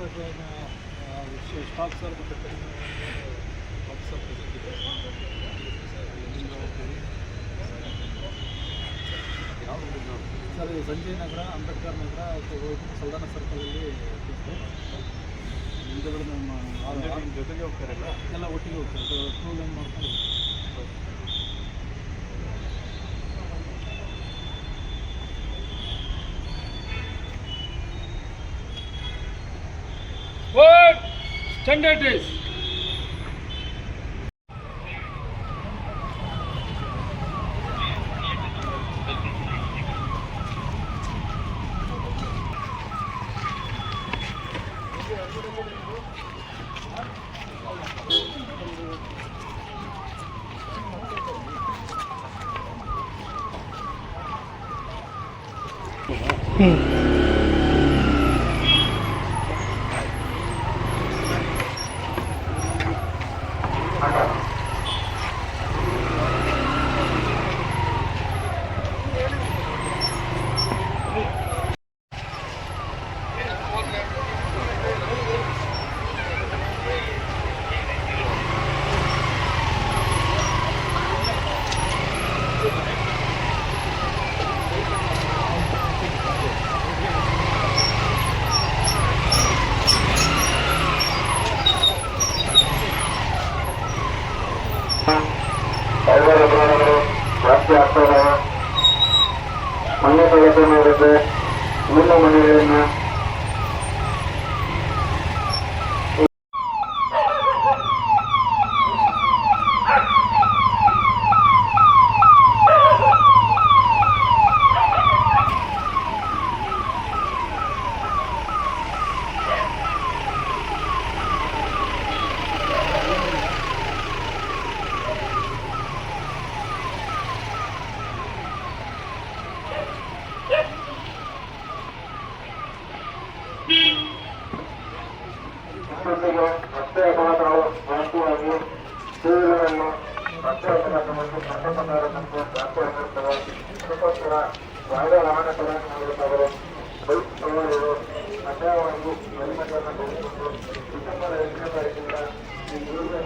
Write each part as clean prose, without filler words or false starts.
Stock sir ಮತ್ತು officer present ಇದೆ sir. ಇದು ಸಂಜಯ್ ನಗರ, ಅಂಬೇಡ್ಕರ್ ನಗರ, ಸಲ್ದಾನ ಸರ್ಕಲಲ್ಲಿ ಹಿಂದೆಗಳು ನಮ್ಮ ಜೊತೆಗೆ ಹೋಗ್ತಾರಲ್ಲ, ಎಲ್ಲ ಒಟ್ಟಿಗೆ ಹೋಗ್ತಾರೆ. ಟೂ ಲೈನ್ ಮಾಡ್ಕೊಂಡು standard is ಜಾಸ್ತಿ ಆಗ್ತಾ ಇದ್ದಾವೆ. ಮನೆ ಕೆಲಸ ಮಾಡುತ್ತೆ, ಮುಂದೆ ಮನೆಗಳನ್ನ ರಸ್ತೆ ಅಪಘಾತಗಳು ಜಾಸ್ತಿಯಾಗಿ ಟೂವೀಲರನ್ನು ರಸ್ತೆ ಅಪಘಾತ ಮತ್ತು ಪ್ರಕಟಣೆಗಳ ಸಂಖ್ಯೆ ಜಾಸ್ತಿ ಆಗಿರುತ್ತವೆ. ಇದಕ್ಕೋಸ್ಕರ ಯಾವುದೇ ವಾಹನ ಚಲಾವಣೆ ಮಾಡುತ್ತಾರೆ ಬೈಕ್ ಸವಾರರು ಕಡ್ಡಾಯವಾಗಿ ಹೆಲ್ಮೆಟನ್ನು ಧರಿಸಿಕೊಂಡು ಡಿಸೆಂಬರ್ 8ನೇ ತಾರೀಕಿಂದ ಈ ನೋಡ್ರ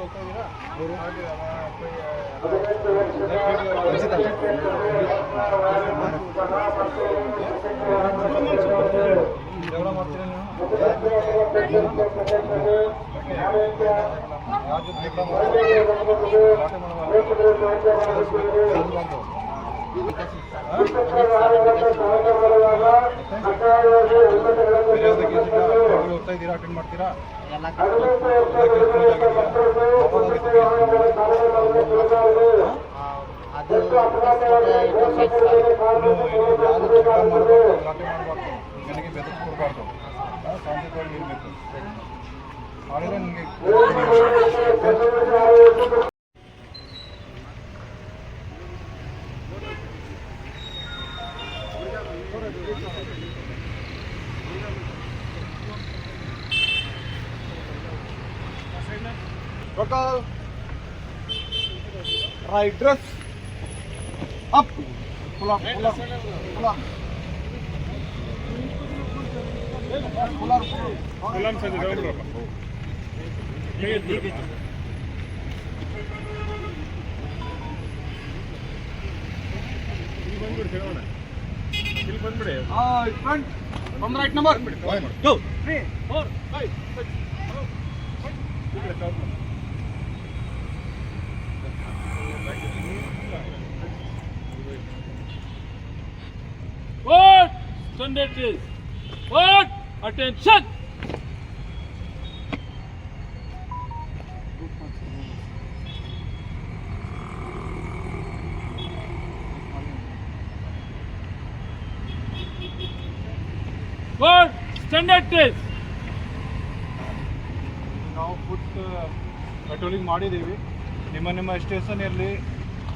ಹೋಗ್ತಾ ಇದ್ದೀರಾ ಅವರು ಜಗಳ ಮಾಡ್ತೀರಾ ನೀವು ಹೋಗ್ತಾ ಇದ್ದೀರಾ ಅಟೆಂಡ್ ಮಾಡ್ತೀರಾ ನನಗೆ ಬೆದರಿಸ್ಕೊಡ್ಬಾರ್ದು ಶಾಂತಿಯುತವಾಗಿ ಇರಬೇಕು ಮಾಡಿದ್ರೆ ನನಗೆ Total riders up, pull up, pull up, pull up. Pull up, pull up. Front, from the right number. 2, 3, 4, 5, 6. What? Standard is. What? Attention. What? Standard is. ನಾವು ಫುಟ್ ಪೆಟ್ರೋಲಿಂಗ್ ಮಾಡಿದ್ದೀವಿ. ನಿಮ್ಮ ಸ್ಟೇಷನಲ್ಲಿ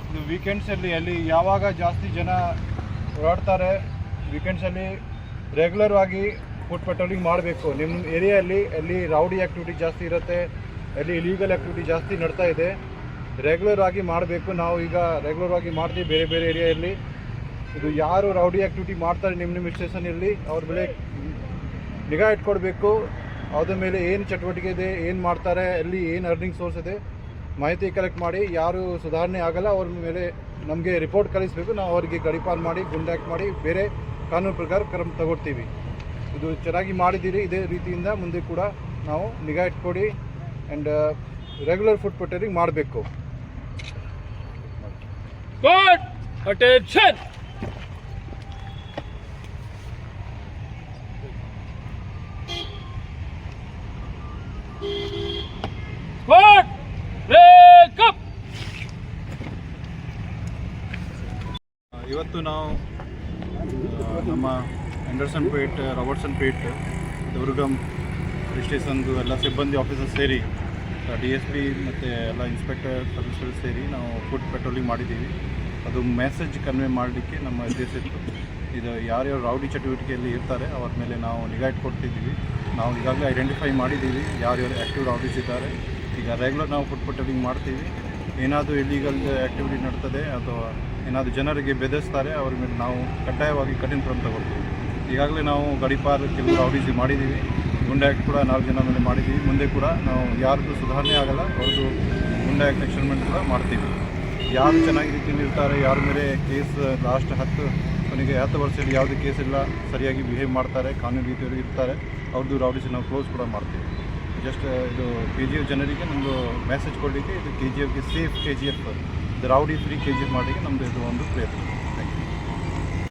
ಇದು ವೀಕೆಂಡ್ಸಲ್ಲಿ ಅಲ್ಲಿ ಯಾವಾಗ ಜಾಸ್ತಿ ಜನ ಓಡಾಡ್ತಾರೆ ವೀಕೆಂಡ್ಸಲ್ಲಿ ರೆಗ್ಯುಲರ್ ಆಗಿ ಫುಟ್ ಪೆಟ್ರೋಲಿಂಗ್ ಮಾಡಬೇಕು. ನಿಮ್ಮ ಏರಿಯಾದಲ್ಲಿ ಎಲ್ಲಿ ರೌಡಿ ಆ್ಯಕ್ಟಿವಿಟಿ ಜಾಸ್ತಿ ಇರುತ್ತೆ, ಎಲ್ಲಿ ಇಲೀಗಲ್ ಆ್ಯಕ್ಟಿವಿಟಿ ಜಾಸ್ತಿ ನಡ್ತಾ ಇದೆ, ರೆಗ್ಯುಲರ್ ಆಗಿ ಮಾಡಬೇಕು. ನಾವು ಈಗ ರೆಗ್ಯುಲರ್ ಆಗಿ ಮಾಡ್ತೀವಿ ಬೇರೆ ಬೇರೆ ಏರಿಯಾದಲ್ಲಿ. ಇದು ಯಾರು ರೌಡಿ ಆ್ಯಕ್ಟಿವಿಟಿ ಮಾಡ್ತಾರೆ ನಿಮ್ಮ ಸ್ಟೇಷನಲ್ಲಿ ಅವ್ರ ಮೇಲೆ ನಿಗಾ ಇಟ್ಕೊಡ್ಬೇಕು. ಅದ್ರ ಮೇಲೆ ಏನು ಚಟುವಟಿಕೆ ಇದೆ, ಏನು ಮಾಡ್ತಾರೆ, ಎಲ್ಲಿ ಏನು ಅರ್ನಿಂಗ್ ಸೋರ್ಸ್ ಇದೆ ಮಾಹಿತಿ ಕಲೆಕ್ಟ್ ಮಾಡಿ. ಯಾರು ಸುಧಾರಣೆ ಆಗಲ್ಲ ಅವ್ರ ಮೇಲೆ ನಮಗೆ ರಿಪೋರ್ಟ್ ಕಳಿಸಬೇಕು. ನಾವು ಅವರಿಗೆ ಗಡಿಪಾರು ಮಾಡಿ ಗುಂಡಾಕ್ಟ್ ಮಾಡಿ ಬೇರೆ ಕಾನೂನು ಪ್ರಕಾರ ಕ್ರಮ ತಗೊಳ್ತೀವಿ. ಇದು ಚೆನ್ನಾಗಿ ಮಾಡಿದ್ದೀರಿ. ಇದೇ ರೀತಿಯಿಂದ ಮುಂದೆ ಕೂಡ ನಾವು ನಿಗಾ ಇಟ್ಕೊಡಿ ಆ್ಯಂಡ್ ರೆಗ್ಯುಲರ್ ಫುಟ್ ಪೆಟ್ರೋಲಿಂಗ್ ಮಾಡಬೇಕು. Good. Attention. Squad, break up. ಇವತ್ತು ನಾವು ನಮ್ಮ Andersonpet, Robertsonpet, Durgam police ಸ್ಟೇಷನ್ದು ಎಲ್ಲ ಸಿಬ್ಬಂದಿ ಆಫೀಸರ್ ಸೇರಿ DSP ಮತ್ತು ಎಲ್ಲ ಇನ್ಸ್ಪೆಕ್ಟರ್ ಸದಸ್ಯರು ಸೇರಿ ನಾವು ಫುಟ್ ಪೆಟ್ರೋಲಿಂಗ್ ಮಾಡಿದ್ದೀವಿ. ಅದು ಮೆಸೇಜ್ ಕನ್ವೆ ಮಾಡಲಿಕ್ಕೆ ನಮ್ಮ ಉದ್ದೇಶ ಇತ್ತು. ಇದು ಯಾರ್ಯಾರು ರೌಡಿ ಚಟುವಟಿಕೆಯಲ್ಲಿ ಇರ್ತಾರೆ ಅವ್ರ ಮೇಲೆ ನಾವು ನಿಗಾ ಇಟ್ಕೊಡ್ತಿದ್ದೀವಿ. ನಾವು ಈಗಾಗಲೇ ಐಡೆಂಟಿಫೈ ಮಾಡಿದ್ದೀವಿ ಯಾರ್ಯಾರು ಆ್ಯಕ್ಟಿವ್ ರೌಡೀಸ್ ಇದ್ದಾರೆ. ಈಗ ರೆಗ್ಯುಲರ್ ನಾವು ಫುಟ್ ಪೆಟ್ರೋಲಿಂಗ್ ಮಾಡ್ತೀವಿ. ಏನಾದರೂ ಇಲ್ಲೀಗಲ್ ಆ್ಯಕ್ಟಿವಿಟಿ ನಡ್ತದೆ ಅಥವಾ ಏನಾದರೂ ಜನರಿಗೆ ಬೆದರಿಸ್ತಾರೆ ಅವ್ರ ಮೇಲೆ ನಾವು ಕಡ್ಡಾಯವಾಗಿ ಕಠಿಣ ಕ್ರಮ ತಗೊಳ್ತೀವಿ. ಈಗಾಗಲೇ ನಾವು ಗಡಿಪಾರು ಕೆಲವು ರೌಡೀಸ್ ಮಾಡಿದ್ದೀವಿ. ಗುಂಡಾ ಆ್ಯಕ್ಟ್ ಕೂಡ 4 ಜನ ಮೇಲೆ ಮಾಡಿದ್ದೀವಿ. ಮುಂದೆ ಕೂಡ ನಾವು ಯಾರ್ದು ಸುಧಾರಣೆ ಆಗಲ್ಲ ಅವ್ರದ್ದು ಗುಂಡಾ ಆ್ಯಕ್ಟ್ ಎಕ್ಸ್ಟೆನ್ಮೆಂಟ್ ಕೂಡ ಮಾಡ್ತೀವಿ. ಯಾರು ಚೆನ್ನಾಗಿ ರೀತಿಯಲ್ಲಿ ಇರ್ತಾರೆ, ಯಾರ ಮೇಲೆ ಕೇಸ್ ಲಾಸ್ಟ್ 10 ವರ್ಷದಲ್ಲಿ ಯಾವುದೇ ಕೇಸ್ ಇಲ್ಲ, ಸರಿಯಾಗಿ ಬಿಹೇವ್ ಮಾಡ್ತಾರೆ, ಕಾನೂನು ರೀತಿಯಲ್ಲಿ ಇರ್ತಾರೆ, ಅವ್ರದ್ದು ರೌಡೀಸ್ ನಾವು ಕ್ಲೋಸ್ ಕೂಡ ಮಾಡ್ತೀವಿ. ಜಸ್ಟ್ ಇದು KGF ಜನರಿಗೆ ನಮ್ಮದು ಮೆಸೇಜ್ ಕೊಡಲಿಕ್ಕೆ ಇದು KGFಗೆ safe KGF, rowdy free KGF ಮಾಡಲಿಕ್ಕೆ ನಮ್ಮದು ಇದು ಒಂದು ಪ್ರಯತ್ನ.